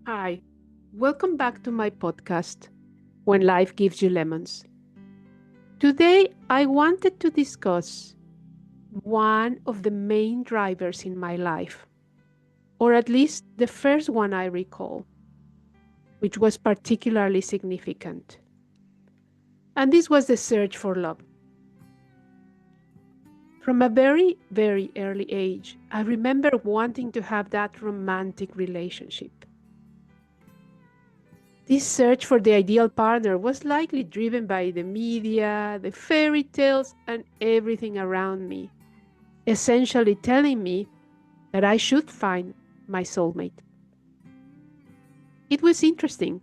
Hi, welcome back to my podcast, When Life Gives You Lemons. Today, I wanted to discuss one of the main drivers in my life, or at least the first one I recall, which was particularly significant. And this was the search for love. From a very, very early age, I remember wanting to have that romantic relationship. This search for the ideal partner was likely driven by the media, the fairy tales, and everything around me, essentially telling me that I should find my soulmate. It was interesting,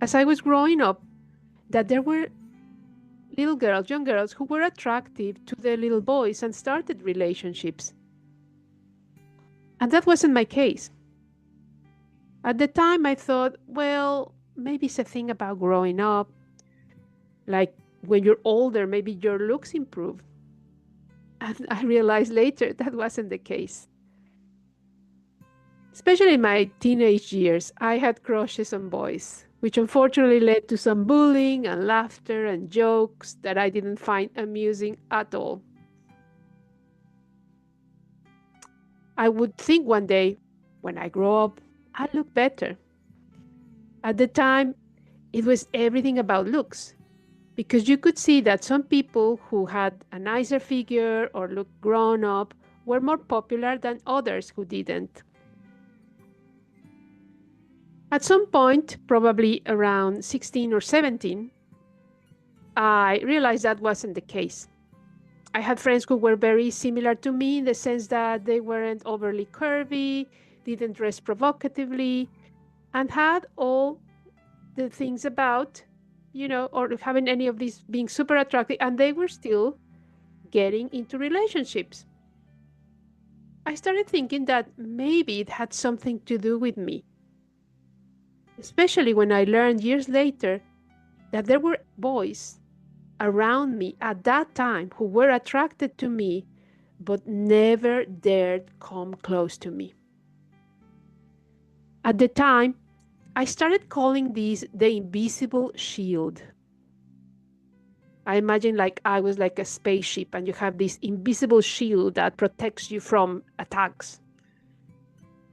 as I was growing up, that there were little girls, young girls, who were attractive to the little boys and started relationships. And that wasn't my case. At the time, I thought, well, maybe it's a thing about growing up. Like when you're older, maybe your looks improve. And I realized later that wasn't the case. Especially in my teenage years, I had crushes on boys, which unfortunately led to some bullying and laughter and jokes that I didn't find amusing at all. I would think one day, when I grow up, I'll look better. At the time, it was everything about looks, because you could see that some people who had a nicer figure or looked grown up were more popular than others who didn't. At some point, probably around 16 or 17, I realized that wasn't the case. I had friends who were very similar to me in the sense that they weren't overly curvy, didn't dress provocatively, and had all the things about, or having any of these being super attractive, and they were still getting into relationships. I started thinking that maybe it had something to do with me, especially when I learned years later that there were boys around me at that time who were attracted to me but never dared come close to me. At the time, I started calling this the invisible shield. I imagine like I was like a spaceship and you have this invisible shield that protects you from attacks.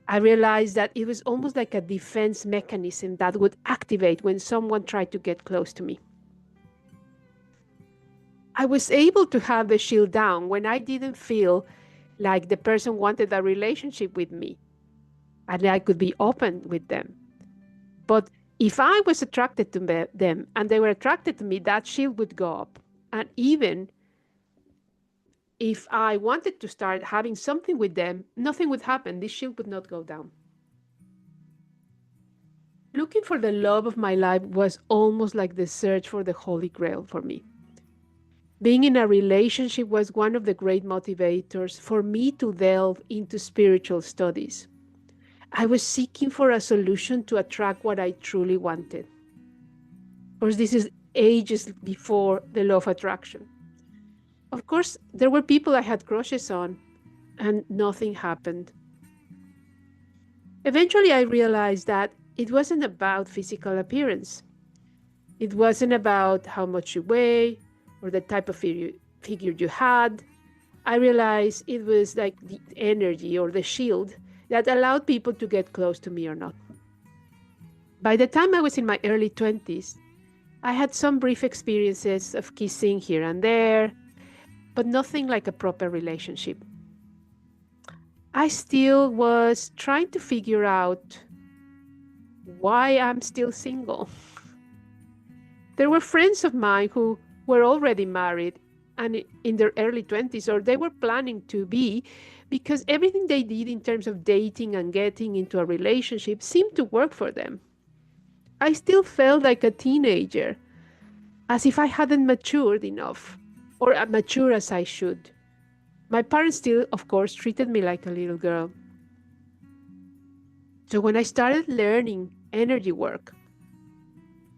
I realized that it was almost like a defense mechanism that would activate when someone tried to get close to me. I was able to have the shield down when I didn't feel like the person wanted a relationship with me and I could be open with them. But if I was attracted to them and they were attracted to me, that shield would go up. And even if I wanted to start having something with them, nothing would happen. This shield would not go down. Looking for the love of my life was almost like the search for the Holy Grail for me. Being in a relationship was one of the great motivators for me to delve into spiritual studies. I was seeking for a solution to attract what I truly wanted. Of course, this is ages before the law of attraction. Of course, there were people I had crushes on, and nothing happened. Eventually, I realized that it wasn't about physical appearance. It wasn't about how much you weigh or the type of figure you had. I realized it was like the energy or the shield that allowed people to get close to me or not. By the time I was in my early 20s, I had some brief experiences of kissing here and there, but nothing like a proper relationship. I still was trying to figure out why I'm still single. There were friends of mine who were already married and in their early 20s, or they were planning to be, because everything they did in terms of dating and getting into a relationship seemed to work for them. I still felt like a teenager, as if I hadn't matured enough, or as mature as I should. My parents still, of course, treated me like a little girl. So when I started learning energy work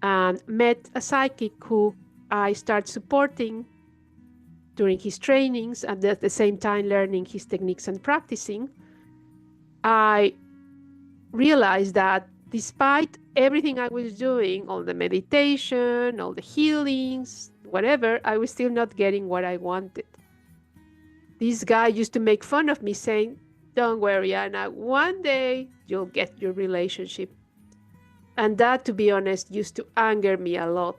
and met a psychic who I started supporting during his trainings and at the same time learning his techniques and practicing, I realized that Despite everything I was doing, all the meditation, all the healings, whatever, I was still not getting what I wanted. This guy used to make fun of me, saying, "Don't worry, Anna, one day you'll get your relationship." And that, to be honest, used to anger me a lot.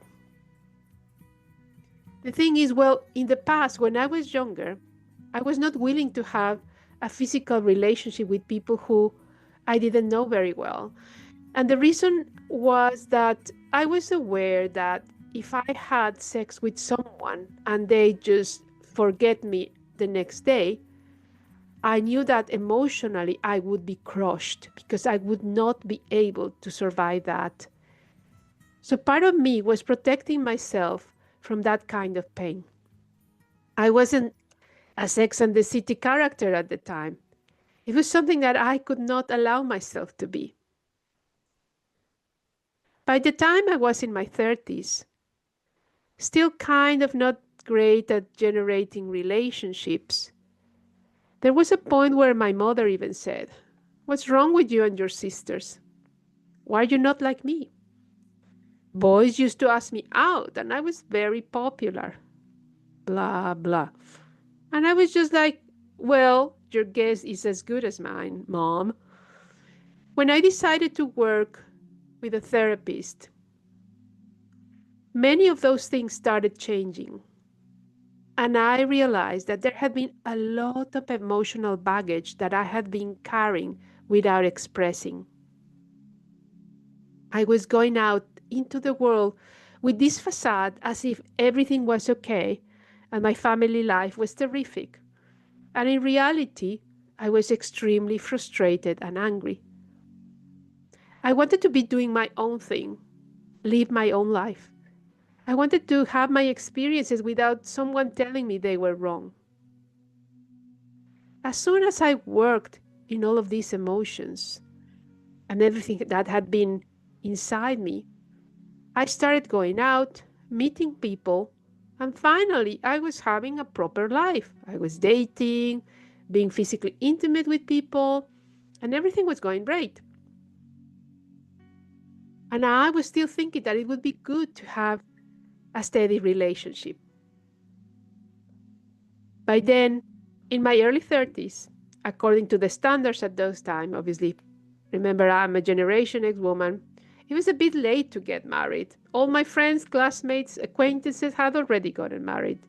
The thing is, well, in the past, when I was younger, I was not willing to have a physical relationship with people who I didn't know very well. And the reason was that I was aware that if I had sex with someone and they just forget me the next day, I knew that emotionally I would be crushed because I would not be able to survive that. So part of me was protecting myself from that kind of pain. I wasn't a Sex and the City character at the time. It was something that I could not allow myself to be. By the time I was in my 30s, still kind of not great at generating relationships, there was a point where my mother even said, "What's wrong with you and your sisters? Why are you not like me?" Boys used to ask me out, and I was very popular. Blah, blah. And I was just like, "Well, your guess is as good as mine, Mom." When I decided to work with a therapist, many of those things started changing. And I realized that there had been a lot of emotional baggage that I had been carrying without expressing. I was going out into the world with this facade as if everything was okay and my family life was terrific. And in reality, I was extremely frustrated and angry. I wanted to be doing my own thing, live my own life. I wanted to have my experiences without someone telling me they were wrong. As soon as I worked in all of these emotions and everything that had been inside me, I started going out, meeting people, and finally I was having a proper life. I was dating, being physically intimate with people, and everything was going great. And I was still thinking that it would be good to have a steady relationship. By then, in my early 30s, according to the standards at those time, obviously, remember I'm a Generation X woman, it was a bit late to get married. All my friends, classmates, acquaintances had already gotten married.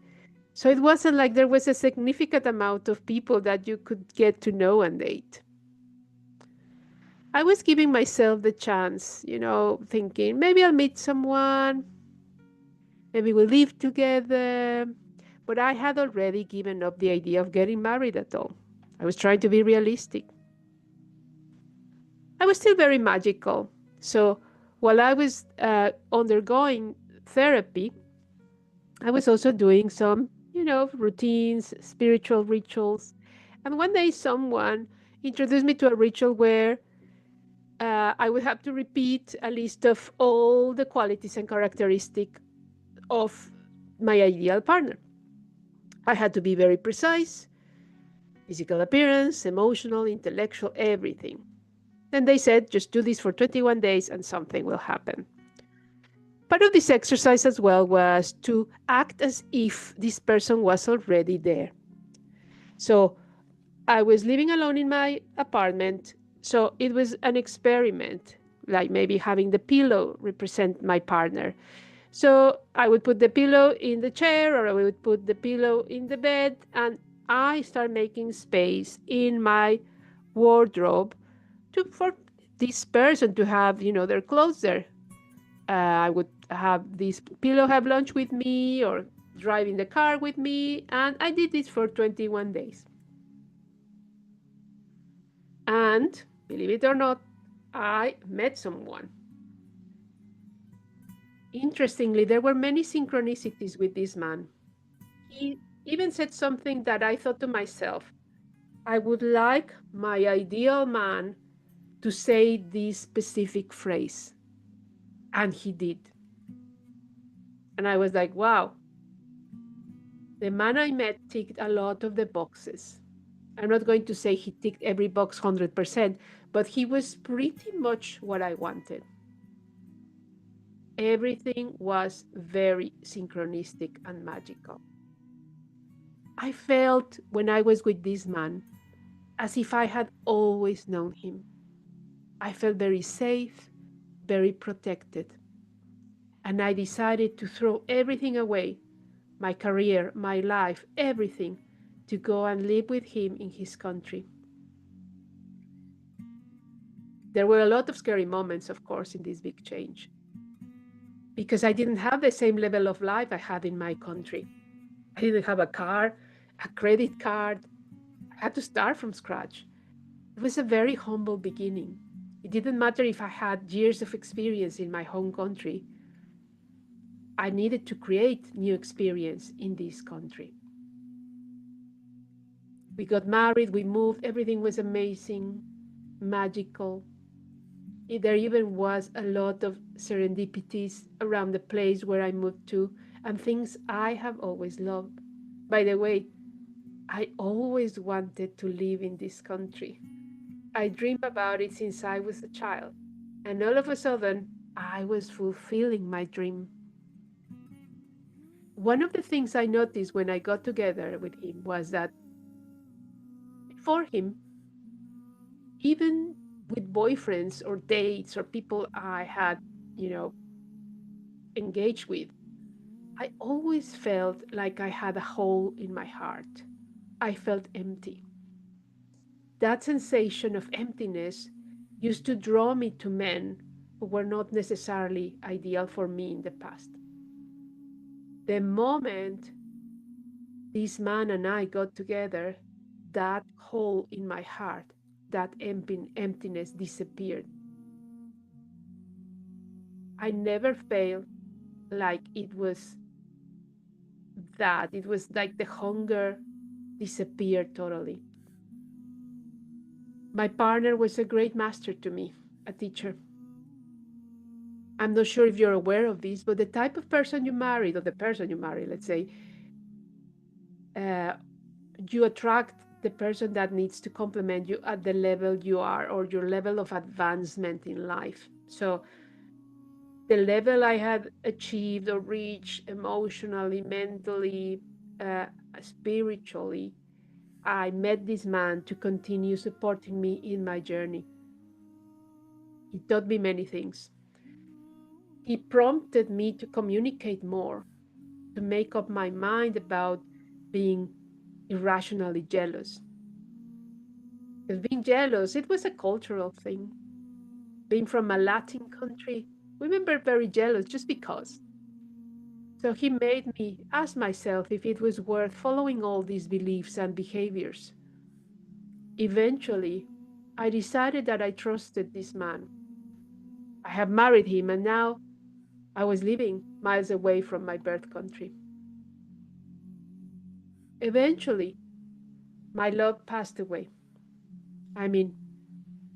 So it wasn't like there was a significant amount of people that you could get to know and date. I was giving myself the chance, thinking maybe I'll meet someone, maybe we'll live together. But I had already given up the idea of getting married at all. I was trying to be realistic. I was still very magical. So while I was undergoing therapy, I was also doing some, routines, spiritual rituals. And one day someone introduced me to a ritual where I would have to repeat a list of all the qualities and characteristics of my ideal partner. I had to be very precise: physical appearance, emotional, intellectual, everything. Then they said, just do this for 21 days and something will happen. Part of this exercise as well was to act as if this person was already there. So I was living alone in my apartment. So it was an experiment, like maybe having the pillow represent my partner. So I would put the pillow in the chair, or I would put the pillow in the bed, and I start making space in my wardrobe for this person to have, their clothes there. I would have this pillow have lunch with me or drive in the car with me, and I did this for 21 days. And believe it or not, I met someone. Interestingly, there were many synchronicities with this man. He even said something that I thought to myself, I would like my ideal man to say this specific phrase. And he did. And I was like, wow, the man I met ticked a lot of the boxes. I'm not going to say he ticked every box 100%, but he was pretty much what I wanted. Everything was very synchronistic and magical. I felt when I was with this man as if I had always known him. I felt very safe, very protected, and I decided to throw everything away, my career, my life, everything, to go and live with him in his country. There were a lot of scary moments, of course, in this big change because I didn't have the same level of life I had in my country. I didn't have a car, a credit card. I had to start from scratch. It was a very humble beginning. It didn't matter if I had years of experience in my home country. I needed to create new experience in this country. We got married, we moved, everything was amazing, magical. There even was a lot of serendipities around the place where I moved to and things I have always loved. By the way, I always wanted to live in this country. I dreamed about it since I was a child. And all of a sudden, I was fulfilling my dream. One of the things I noticed when I got together with him was that before him, even with boyfriends or dates or people I had, you know, engaged with, I always felt like I had a hole in my heart. I felt empty. That sensation of emptiness used to draw me to men who were not necessarily ideal for me in the past. The moment this man and I got together, that hole in my heart, that emptiness disappeared. I never felt like it was that. It was like the hunger disappeared totally. My partner was a great master to me, a teacher. I'm not sure if you're aware of this, but the type of person you married, or the person you marry, let's say, uh, you attract the person that needs to complement you at the level you are or your level of advancement in life. So the level I had achieved or reached emotionally, mentally, uh, spiritually, I met this man to continue supporting me in my journey. He taught me many things. He prompted me to communicate more, to make up my mind about being irrationally jealous. Because being jealous, it was a cultural thing. Being from a Latin country, women were very jealous just because. So he made me ask myself if it was worth following all these beliefs and behaviors. Eventually, I decided that I trusted this man. I had married him, and now I was living miles away from my birth country. Eventually, my love passed away. I mean,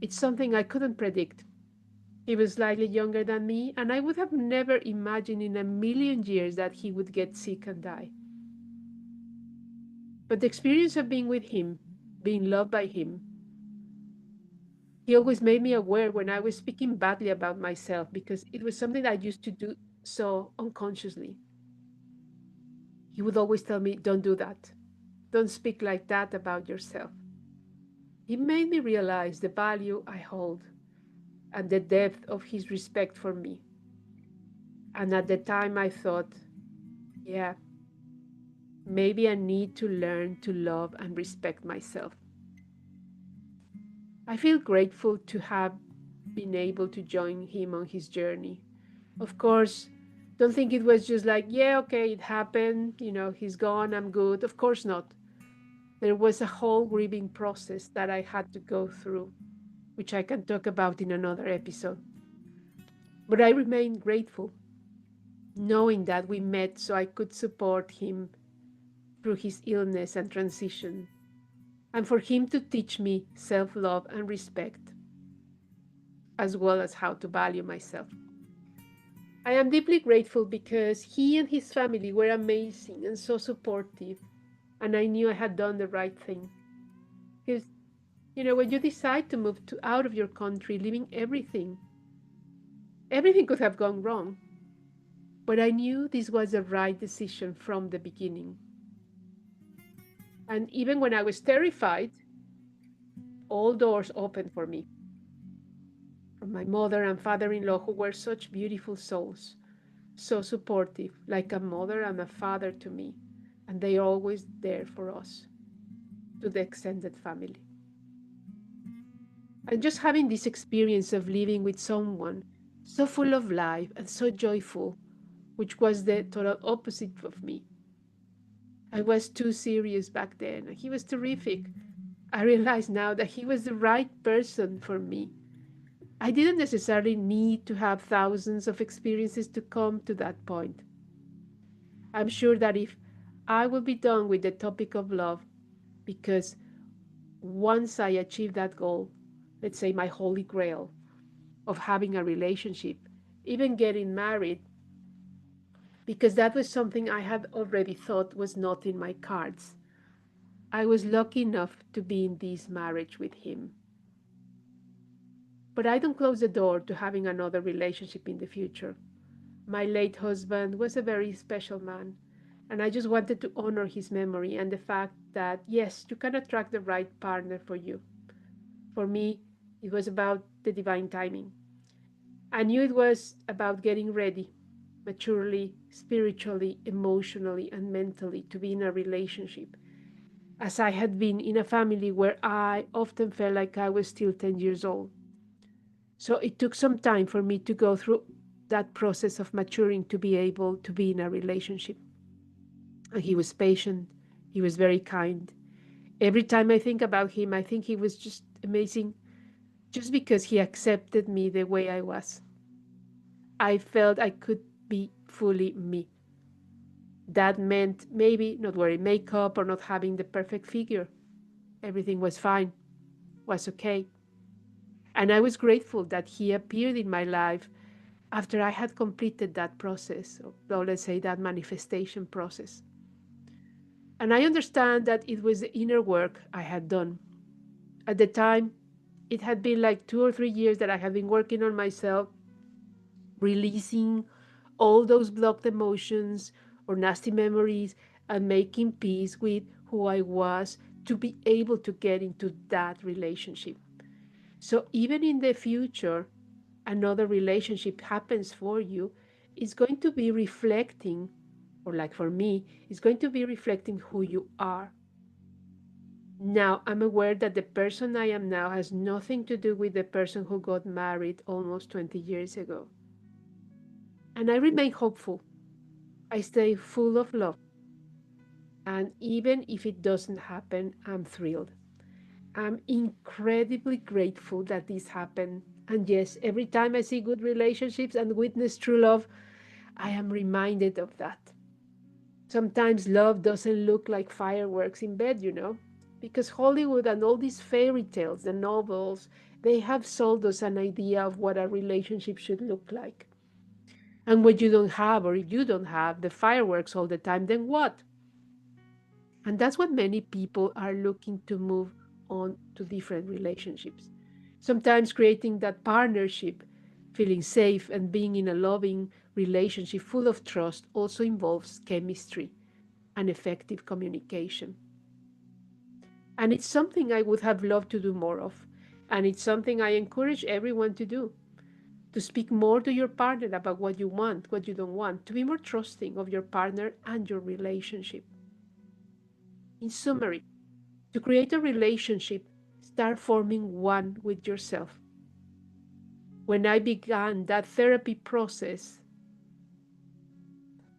it's something I couldn't predict. He was slightly younger than me, and I would have never imagined in a million years that he would get sick and die. But the experience of being with him, being loved by him, he always made me aware when I was speaking badly about myself because it was something I used to do so unconsciously. He would always tell me, don't do that. Don't speak like that about yourself. He made me realize the value I hold and the depth of his respect for me. And at the time, I thought, yeah, maybe I need to learn to love and respect myself. I feel grateful to have been able to join him on his journey. Of course, don't think it was just like, yeah, okay, it happened, he's gone, I'm good. Of course not. There was a whole grieving process that I had to go through, which I can talk about in another episode. But I remain grateful, knowing that we met so I could support him through his illness and transition, and for him to teach me self love and respect, as well as how to value myself. I am deeply grateful because he and his family were amazing and so supportive, and I knew I had done the right thing. Because, when you decide to move out of your country, leaving everything, everything could have gone wrong. But I knew this was the right decision from the beginning. And even when I was terrified, all doors opened for me from my mother and father in law, who were such beautiful souls, so supportive, like a mother and a father to me. And they are always there for us, to the extended family. And just having this experience of living with someone so full of life and so joyful, which was the total opposite of me. I was too serious back then, and he was terrific. I realize now that he was the right person for me. I didn't necessarily need to have thousands of experiences to come to that point. I'm sure that if I will be done with the topic of love, because once I achieve that goal, let's say my holy grail of having a relationship, even getting married, because that was something I had already thought was not in my cards. I was lucky enough to be in this marriage with him. But I don't close the door to having another relationship in the future. My late husband was a very special man, and I just wanted to honor his memory and the fact that, yes, you can attract the right partner for you. For me, it was about the divine timing. I knew it was about getting ready, maturely, spiritually, emotionally, and mentally to be in a relationship, as I had been in a family where I often felt like I was still 10 years old. So it took some time for me to go through that process of maturing to be able to be in a relationship. And he was patient, he was very kind. Every time I think about him, I think he was just amazing just because he accepted me the way I was. I felt I could be fully me. That meant maybe not wearing makeup or not having the perfect figure. Everything was fine, was okay. And I was grateful that he appeared in my life after I had completed that process, or let's say that manifestation process. And I understand that it was the inner work I had done. At the time, it had been like 2 or 3 years that I had been working on myself, releasing all those blocked emotions or nasty memories and making peace with who I was to be able to get into that relationship. So even in the future, another relationship happens for you, it's going to be reflecting, or like for me, it's going to be reflecting who you are. Now, I'm aware that the person I am now has nothing to do with the person who got married almost 20 years ago. And I remain hopeful. I stay full of love. And even if it doesn't happen, I'm thrilled. I'm incredibly grateful that this happened. And yes, every time I see good relationships and witness true love, I am reminded of that. Sometimes love doesn't look like fireworks in bed, because Hollywood and all these fairy tales, the novels, they have sold us an idea of what a relationship should look like. And when you don't have, or if you don't have the fireworks all the time, then what? And that's what many people are looking to move on to different relationships. Sometimes creating that partnership, feeling safe, and being in a loving relationship full of trust also involves chemistry and effective communication. And it's something I would have loved to do more of. And it's something I encourage everyone to do, to speak more to your partner about what you want, what you don't want, to be more trusting of your partner and your relationship. In summary, to create a relationship, start forming one with yourself. When I began that therapy process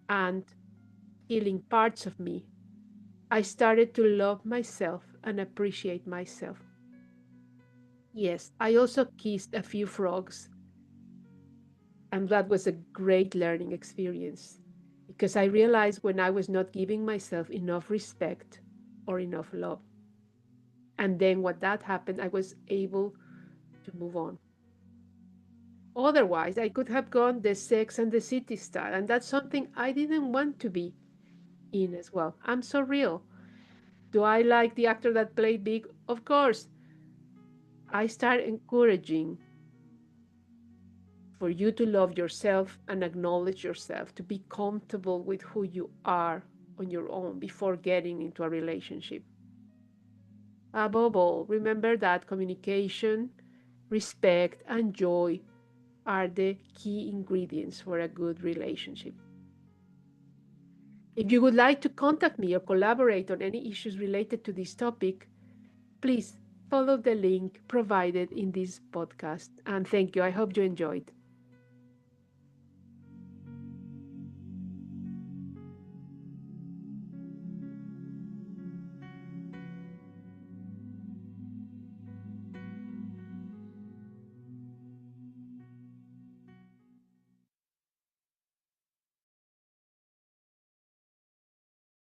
and healing parts of me, I started to love myself and appreciate myself. Yes, I also kissed a few frogs, and that was a great learning experience because I realized when I was not giving myself enough respect or enough love. And then what that happened, I was able to move on. Otherwise, I could have gone the Sex and the City style, and that's something I didn't want to be in as well. I'm so real. Do I like the actor that played Big? Of course. I start encouraging for you to love yourself and acknowledge yourself, to be comfortable with who you are on your own before getting into a relationship. Above all, remember that communication, respect, and joy are the key ingredients for a good relationship. If you would like to contact me or collaborate on any issues related to this topic, please follow the link provided in this podcast. And thank you. I hope you enjoyed.